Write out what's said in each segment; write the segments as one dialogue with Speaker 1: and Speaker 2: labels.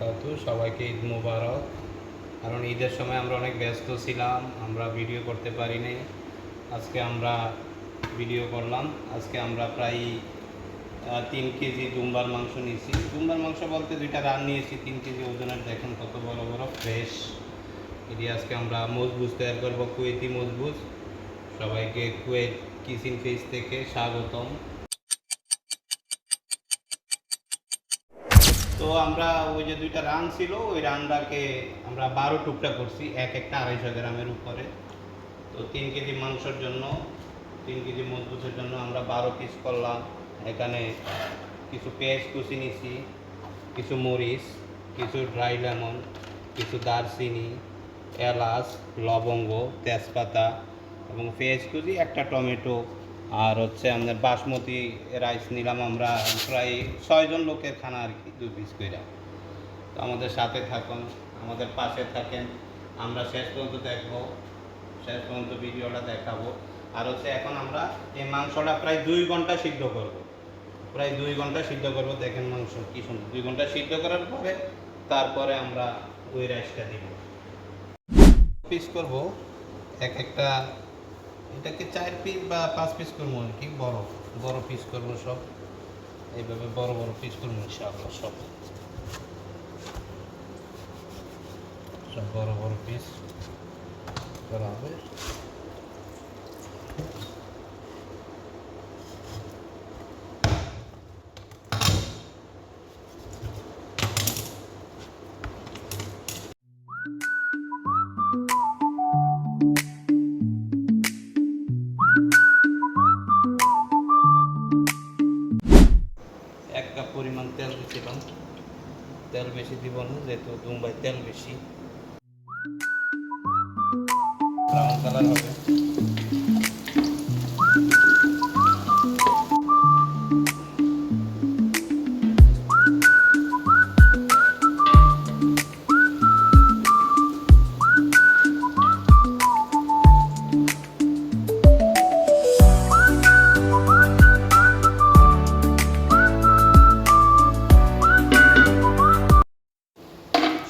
Speaker 1: বারাকাতু। সবাইকে ঈদ মুবারক। কারণ ঈদের সময় আমরা অনেক ব্যস্ত ছিলাম, আমরা ভিডিও করতে পারিনি। আজকে আমরা ভিডিও করলাম। আজকে আমরা প্রায় 3 কেজি দুম্বার মাংস নিয়েছি। দুম্বার মাংস বলতে 2টা রান নিয়েছি 3 কেজি ওজনের। দেখেন কত বড় বড় ফ্রেশ। এটি আজকে আমরা মজবুজ তৈরি করবো, কুয়েতি মজবুজ। সবাইকে কুয়েত কিচেন ফিশ থেকে স্বাগতম। তো আমরা ওই যে 2টা রান ছিল, ওই রানটাকে আমরা 12 টুকরা করছি, একটা 250 গ্রামের উপরে। তো 3 কেজি মাংসের জন্য, 3 কেজি মজবুতের জন্য আমরা 12 পিস করলাম। এখানে কিছু পেঁয়াজ কুচি নিছি, কিছু মরিচ, কিছু ড্রাই লেমন, কিছু দারচিনি, এলাচ, লবঙ্গ, তেজপাতা এবং পেঁয়াজ কুচি, একটা টমেটো। আর হচ্ছে আমাদের বাসমতি রাইস নিলাম আমরা প্রায় 6 জন লোকের খানা আর কি, 2 পিস করে। তো আমাদের সাথে থাকুন, আমাদের পাশে থাকেন, আমরা শেষ পর্যন্ত দেখবো, শেষ পর্যন্ত ভিডিওটা দেখাবো। আর হচ্ছে এখন আমরা এই মাংসটা প্রায় 2 ঘন্টা সিদ্ধ করব, প্রায় 2 ঘন্টা সিদ্ধ করব। দেখেন মাংস কি সুন্দর। 2 ঘন্টা সিদ্ধ করার পরে তারপরে আমরা ওই রাইসটা দিব। পিস করব একটা, এটাকে 4 পিস বা 5 পিস করবো আর কি, বড় বড় পিস করবো সব। এইভাবে বড় বড় পিস করবো ইনশাআল্লাহ। সব বড় বড় পিস করা হবে। এক কাপ পরিমাণ তেল দিয়েছিলাম। তেল বেশি দিব না, যেহেতু দুম্বাই তেল বেশি। ব্রাউন কালার হবে।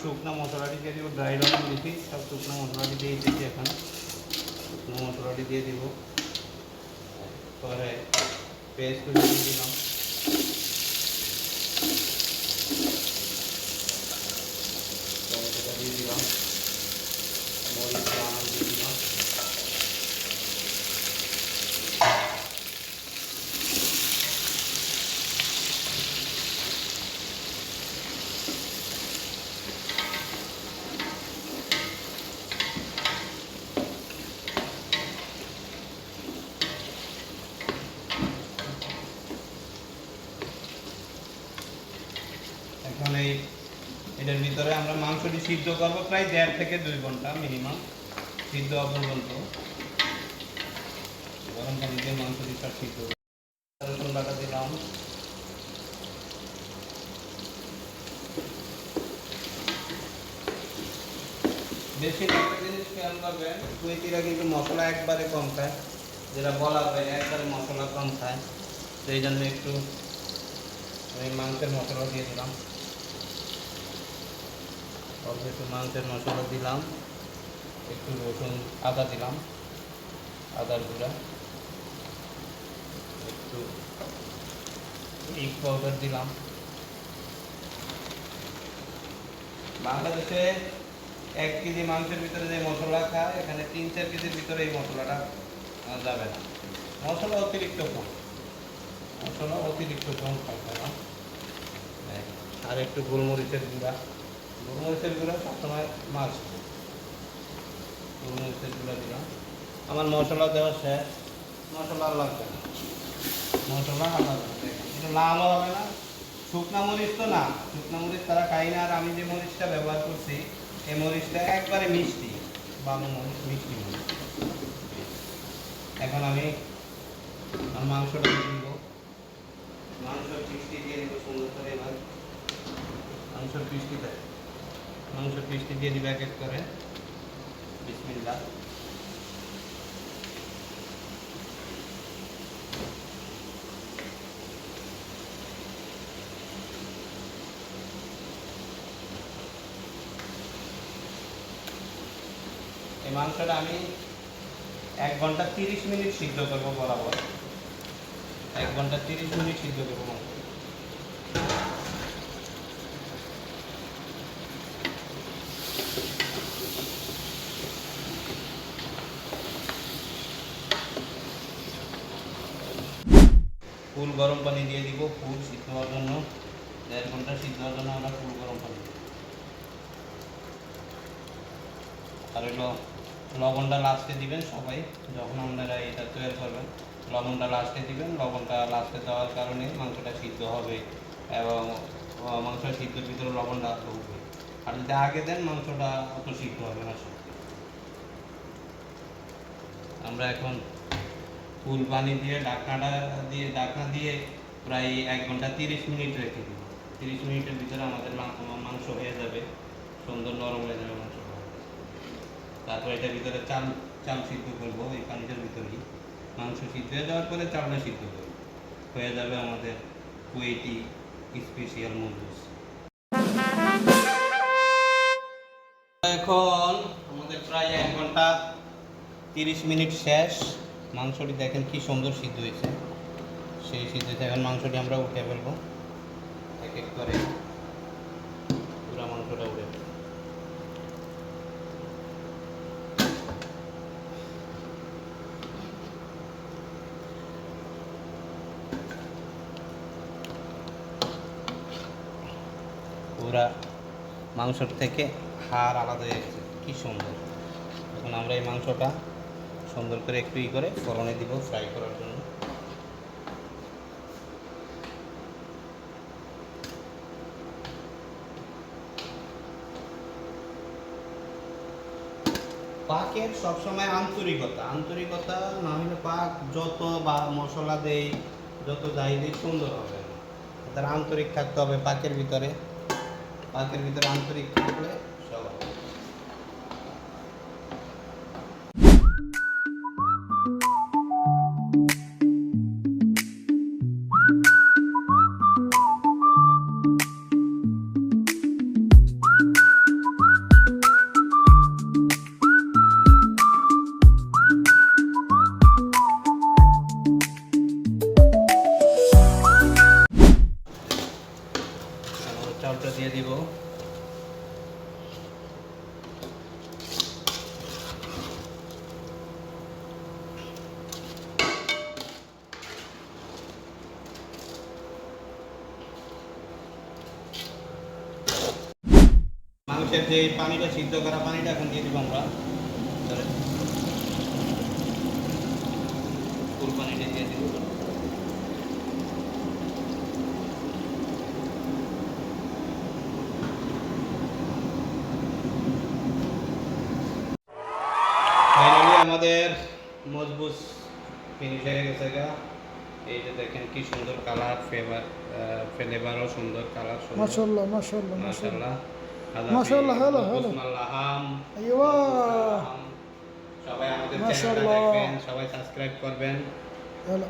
Speaker 1: শুকনো মশলাটি দিয়ে দিব, ড্রাই রকম দিচ্ছি, সব শুকনো মশলাটি দিয়ে দিচ্ছি। এখন শুকনো মশলাটি দিয়ে দিব, পরে পেস্ট দিয়ে দিলাম, টমেটোটা দিয়ে দিলাম, মরিচ দিয়ে দিলাম। এখন এটার ভিতরে আমরা মাংসটি সিদ্ধ করবো প্রায় 1.5 থেকে 2 ঘন্টা মিনিমাম, সিদ্ধ হওয়া পর্যন্ত। গরম পানি দিয়ে মাংসটি সব সিদ্ধ। রসুন বাটা দিলাম, বেশি একটা জিনিস খেয়াল করবেন, কুয়েতিরা কিন্তু মশলা একবারে কম খায়, যেটা বলা হয় একবারে মশলা কম খায়। সেই জন্য একটু আমি মাংসের মশলা দিয়ে দিলাম, অল্প একটু মাংসের মশলা দিলাম, একটু রসুন আদা দিলাম, আদার গুঁড়া, একটু মিক্স পাউডার দিলাম। বাংলাদেশে 1 কেজি মাংসের ভিতরে যে মশলা খায়, এখানে 3-4 কেজির ভিতরে এই মশলাটা যাবে না। মশলা অতিরিক্ত কম, মশলা অতিরিক্ত কম খাবে না। আর একটু গোলমরিচের গুঁড়া, গোলমরিচের গুঁড়া সবসময় মাছ, গোলমরিচের গুঁড়া দিলাম। আমার মশলা দেওয়া শেষ, মশলা লাগবে না, মশলা আলাদা এটা লালও হবে না। শুকনা মরিচ তো না, শুকনা মরিচ তারা খাই না। আর আমি যে মরিচটা ব্যবহার করছি, এই মরিচটা একবারে মিষ্টি, বামু মরিচ, মিষ্টি মরিচ। এখন আমি মাংসটা দিয়ে দিব, মাংসের পিসটি দিয়ে দিব সুন্দর করে। এবার মাংসের পিসটি দিয়ে দিব এক এক করে। বিসমিল্লাহ। এই মাংসটা আমি 1 ঘন্টা 30 মিনিট সিদ্ধ করবো বরাবর। 1 ঘন্টা 30 মিনিট সিদ্ধ করবো মাংস। ফুল গরম পানি দিয়ে দিব, ফুল সিদ্ধ হওয়ার জন্য। 1.5 ঘন্টা সিদ্ধ হওয়ার জন্য আমরা ফুল গরম পানি দিব। আর হলো লবণটা লাস্টে দিবেন সবাই, যখন আপনারা এটা তৈরি করবেন লবণটা লাস্টে দিবেন। লবণটা লাস্টে দেওয়ার কারণে মাংসটা সিদ্ধ হবে এবং মাংস সিদ্ধর ভিতরে লবণটা ঢুকবে। আর যদি আগে দেন মাংসটা অত সিদ্ধ হবে না। আমরা এখন ফুল পানি দিয়ে ঢাকনা দিয়ে প্রায় 1 ঘন্টা 30 মিনিট রেখে দিব। 30 মিনিটের ভিতরে আমাদের মাংস হয়ে যাবে, সুন্দর নরম হয়ে যাবে মাংস। তারপর এটার ভিতরে চাল সিদ্ধ করবো এই পানিটার ভিতরেই। মাংস সিদ্ধ হয়ে যাওয়ার পরে চালটা সিদ্ধ করবো, হয়ে যাবে আমাদের কুয়েতি স্পেশাল মজবুস। এখন আমাদের প্রায় 1 ঘন্টা 30 মিনিট শেষ। মাংসটি দেখেন কি সুন্দর সিদ্ধ হয়েছে। সেই সিদ্ধ হয়েছে, এখন মাংসটি আমরা উঠে ফেলবো এক এক করে। পুরো মাংসটা উঠে ফেলবো। পুরা মাংসর থেকে হাড় আলাদা হয়ে গেছে, কি সুন্দর। এখন আমরা এই মাংসটা সুন্দর করে একটু করে ফোড়নে দিব ফ্রাই করার জন্য। পাকের সবসময় আন্তরিকতা না হলে পাক যত বা মশলা দেই, যত যাই দিই সুন্দর হবে না। তার আন্তরিক থাকতে হবে পাকের ভিতরে আন্তরিক থাকলে সব হবে। চালটা দিয়ে দিব। মাংসের যে পানিটা সিদ্ধ করা পানিটা এখন দিয়ে দিব আমরা। ফুল পানিটা দিয়ে দিব। ফাইনালি আমাদের মজবুত ফিনিশ হয়ে গেছে গা। এই যে দেখেন কি সুন্দর কালার, ফ্লেভারও সুন্দর, কালার সুন্দর।
Speaker 2: মাশাআল্লাহ মাশাআল্লাহ
Speaker 1: মাশাআল্লাহ
Speaker 2: মাশাআল্লাহ। হ্যালো হ্যালো আইওয়া,
Speaker 1: সবাই আমাদের চ্যানেলটা দেখবেন, সবাই সাবস্ক্রাইব করবেন।
Speaker 2: হ্যালো।